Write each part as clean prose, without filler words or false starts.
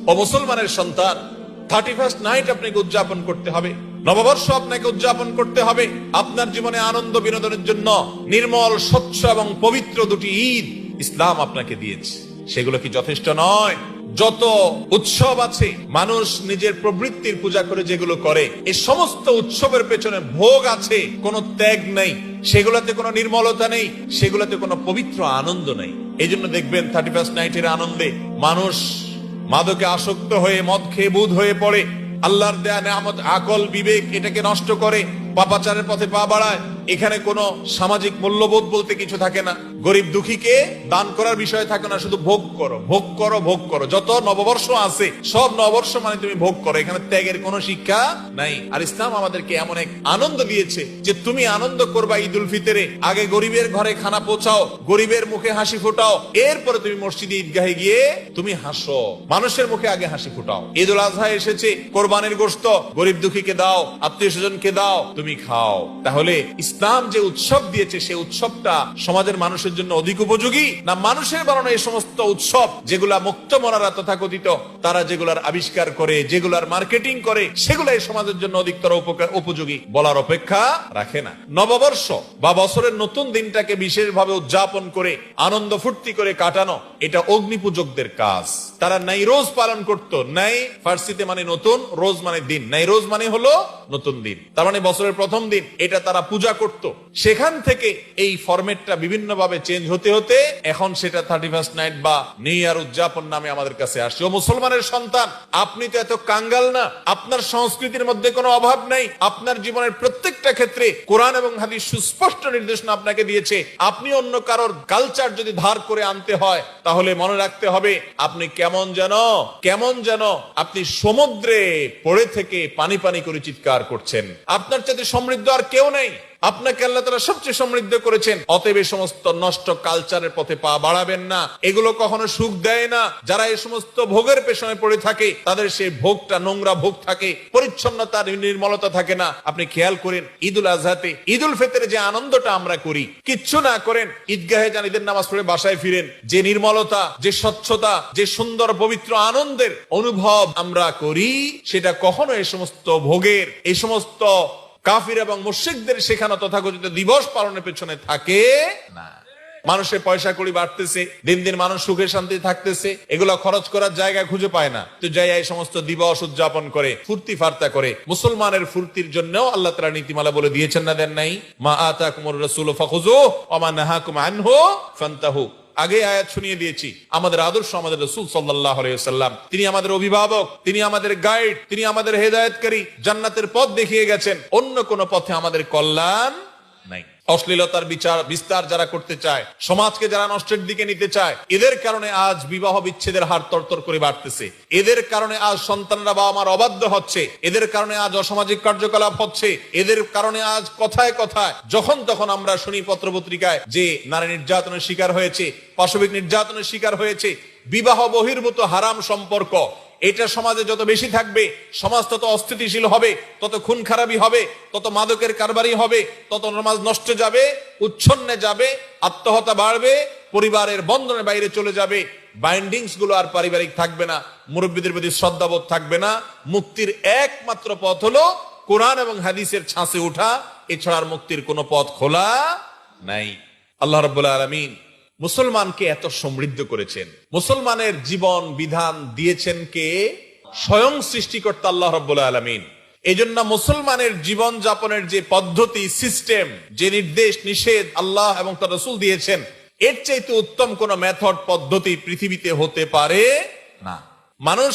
ও মুসলমানের সন্তান, 31st night আপনাকে উদযাপন করতে হবে, নববর্ষ আপনাকে উদযাপন করতে হবে। আপনার জীবনে আনন্দ বিনোদনের জন্য নির্মল, স্বচ্ছ এবং পবিত্র দুটি ঈদ ইসলাম আপনাকে দিয়েছে। সেগুলো কি যথেষ্ট নয়? যত উৎসব আছে, মানুষ নিজের প্রবৃত্তির পূজা করে যেগুলো করে, এই সমস্ত উৎসবের পেছনে ভোগ আছে, কোনো ত্যাগ নেই, সেগুলোতে কোনো নির্মলতা নেই, সেগুলোতে কোনো পবিত্র আনন্দ নেই। এই জন্য দেখবেন 31st নাইটের আনন্দে মানুষ মাদকে আসক্ত হয়ে মদ খেয়ে বুধ হয়ে পড়ে, আল্লাহর দেয়া নেয়ামত আকল বিবেক এটাকে নষ্ট করে, পাপাচারের পথে পা বাড়ায়। এখানে কোনো সামাজিক মূল্যবোধ বলতে কিছু থাকে না, গরিব দুঃখীকে দান করার বিষয় থাকে না, শুধু ভোগ করো ভোগ করো ভোগ করো। যত নববর্ষ আছে সব নববর্ষ মানে তুমি ভোগ করো, এখানে ত্যাগের কোনো শিক্ষা নাই। আর ইসলাম আমাদেরকে এমন এক আনন্দ দিয়েছে যে তুমি আনন্দ করবা ঈদুল ফিতরে, আগে গরিবের ঘরে খানা পৌঁছাও, গরিবের মুখে হাসি ফোটাও, এরপরে তুমি মসজিদে ঈদগাহে গিয়ে তুমি হাসো, মানুষের মুখে আগে হাসি ফোটাও। ঈদুল আজহা এসেছে, কোরবানির গোশত গরিব দুঃখীকে দাও, আত্মীয় স্বজনকে দাও, তুমি খাও। তাহলে ইসলাম যে উৎসব দিয়েছে সেই উৎসবটা সমাজের মানুষের জন্য অধিক উপযোগী না মানুষের বানানো এই সমস্ত উৎসব যেগুলা মুক্ত মনারা তথাকথিত তারা যেগুলার আবিষ্কার করে, যেগুলার মার্কেটিং করে, সেগুলা এই সমাজের জন্য অধিকতর উপযোগী বলার অপেক্ষা রাখে না। নববর্ষ বা বছরের নতুন দিনটাকে বিশেষভাবে উদযাপন করে আনন্দ ফুর্তি করে কাটানো, এটা অগ্নিপূজকদের কাজ। তারা নাইরোজ পালন করত। নাই ফার্সিতে মানে নতুন, রোজ মানে দিন, নাইরোজ মানে হলো নতুন দিন, তার মানে বছরের প্রথম দিন, এটা তারা পূজা করত। সেখান থেকে এই ফরম্যাটটা বিভিন্ন ভাবে চেঞ্জ হতে হতে এখন সেটা 31st নাইট বা নিউ ইয়ার উদযাপন নামে আমাদের কাছে আসছে। ও মুসলমানের সন্তান, আপনি তো এত কাঙ্গাল না, আপনার সংস্কৃতির মধ্যে কোনো অভাব নাই। আপনার জীবনের প্রত্যেকটা ক্ষেত্রে কোরআন এবং হাদিস সুস্পষ্ট নির্দেশনা আপনাকে দিয়েছে। আপনি অন্য কারোর কালচার যদি ধার করে আনতে হয় তাহলে মনে রাখতে হবে আপনি কেমন যেন আপনি সমুদ্রে পড়ে থেকে পানি পানি করে চিৎকার করছেন। আপনার চাইতে সমৃদ্ধ আর কেউ নেই, আপনাকে আল্লাহ তাআলা সবচেয়ে সমৃদ্ধ করেছেন। অতএব এই সমস্ত নষ্ট কালচারের পথে পা বাড়াবেন না, এগুলো কখনো সুখ দেয় না। যারা এই সমস্ত ভোগের পেছনে পড়ে থাকে তাদের সেই ভোগটা নোংরা ভোগ থাকে, পরিচ্ছন্নতা নির্মলতা থাকে না। আপনি খেয়াল করেন ঈদুল আজহাতে, ঈদুল ফিতরে যে আনন্দটা আমরা করি, কিচ্ছু না করেন ঈদগাহে যান, ঈদের নামাজ পড়ে বাসায় ফিরেন, যে নির্মলতা, যে স্বচ্ছতা, যে সুন্দর পবিত্র আনন্দের অনুভব আমরা করি, সেটা কখনো এই সমস্ত ভোগের, এই সমস্ত কাফির এবং মুশরিকদের শেখানো তথাকথিত দিবস পালনের পেছনে থাকে না। মানুষের পয়সা কড়ি বাড়তেছে, দিন দিন মানুষ সুখে শান্তি থাকতেছে, এগুলো খরচ করার জায়গা খুঁজে পায় না, তো যাই এই সমস্ত দিবস উদযাপন করে, ফুর্তি ফার্তা করে। মুসলমানের ফুর্তির জন্য আল্লাহ তাআলা নীতিমালা বলে দিয়েছেন না, দেন নাই? মা আতাকুমুর রাসূলু ফাখুযুহু ওয়া মা নাহাকুম আনহু ফান্তাহু। আগে আয়াত শুনিয়ে দিয়েছি, আমাদের আদর্শ আমাদের রাসূল সাল্লাল্লাহু আলাইহি ওয়াসাল্লাম, তিনি আমাদের অভিভাবক, তিনি আমাদের গাইড, তিনি আমাদের হেদায়েতকারী, জান্নাতের পথ দেখিয়ে গেছেন। অন্য কোন পথে আমাদের কল্যাণ নাই। অশ্লীলতার বিস্তার যারা করতে চায়, সমাজকে যারা নষ্টের দিকে নিতে চায়, এদের কারণে আজ বিবাহ বিচ্ছেদের হার তরতর করে বাড়তেছে, এদের কারণে আজ সন্তানরা বাবা মার অবাধ্য হচ্ছে, এদের কারণে আজ অসামাজিক কার্যকলাপ হচ্ছে, এদের কারণে আজ কথায় কথায় যখন তখন আমরা শুনি পত্রপত্রিকায় যে নারী নির্যাতনের শিকার হয়েছে, পাশবিক নির্যাতনের শিকার হয়েছে। বিবাহ বহির্ভূত হারাম সম্পর্ক, এটা সমাজে যত বেশি থাকবে সমাজ তত অস্থিতিশীল হবে, তত খুন খারাপি হবে, তত মাদকের কারবারি হবে, তত সমাজ নষ্ট যাবে, উচ্ছন্নে যাবে, আত্মহত্যা বাড়বে, পরিবারের বন্ধনের বাইরে চলে যাবে, বাইন্ডিংস গুলো আর পারিবারিক থাকবে না, মুরব্বীদের প্রতি শ্রদ্ধাবোধ থাকবে না। মুক্তির একমাত্র পথ হলো কোরআন এবং হাদিসের ছাঁচে ওঠা, এছাড়া মুক্তির কোনো পথ খোলা নাই। আল্লাহ রাব্বুল আলামিন মুসলমানকে এত সমৃদ্ধ করেছেন, মুসলমানের জীবন বিধান দিয়েছেন কে? স্বয়ং সৃষ্টিকর্তা আল্লাহ রাব্বুল আলামিন। এই জন্য মুসলমানের জীবন যাপনের যে পদ্ধতি, সিস্টেম, যে নির্দেশ নিষেধ আল্লাহ এবং তার রাসূল দিয়েছেন, এর চাইতে উত্তম কোন মেথড পদ্ধতি পৃথিবীতে হতে পারে না। মানুষ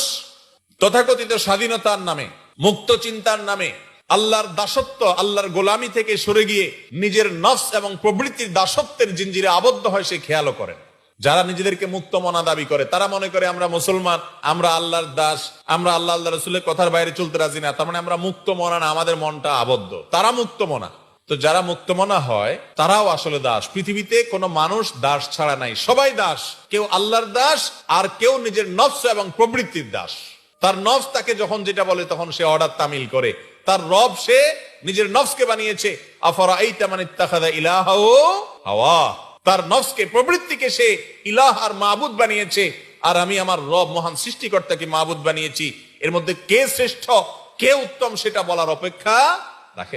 তথাকথিত স্বাধীনতার নামে, মুক্ত চিন্তার নামে আল্লাহর দাসত্ব, আল্লাহর গোলামি থেকে সরে গিয়ে নিজের নফস এবং প্রবৃত্তির দাসত্বের জিঞ্জিরে আবদ্ধ হয়, সে খেয়ালও করেন। যারা নিজেদেরকে মুক্ত মনা দাবি করে তারা মনে করে আমরা মুসলমান, আমরা আল্লাহর দাস, আমরা আল্লাহ আল্লাহ রাসূলের কথার বাইরে চলতে রাজি না, তার মানে আমরা মুক্ত মনা না, আমাদের মনটা আবদ্ধ। তারা মুক্ত মনা। তো যারা মুক্ত মনা হয় তারাও আসলে দাস। পৃথিবীতে কোনো মানুষ দাস ছাড়া নাই, সবাই দাস। কেউ আল্লাহর দাস আর কেউ নিজের নফস এবং প্রবৃত্তির দাস। তার নফস তাকে যখন যেটা বলে তখন সে অর্ডার তামিল করে। তার রব সে নিজের নফসকে বানিয়েছে। আফরাআইতা মান ইত্তাখাযা ইলাহাহু হাওয়া। তার নফসকে, প্রবৃত্তিকে সে ইলাহ আর মাবুদ বানিয়েছে। আর আমি আমার রব মহান সৃষ্টিকর্তাকে মাবুদ বানিয়েছি। এর মধ্যে কে শ্রেষ্ঠ কে উত্তম সেটা বলার অপেক্ষা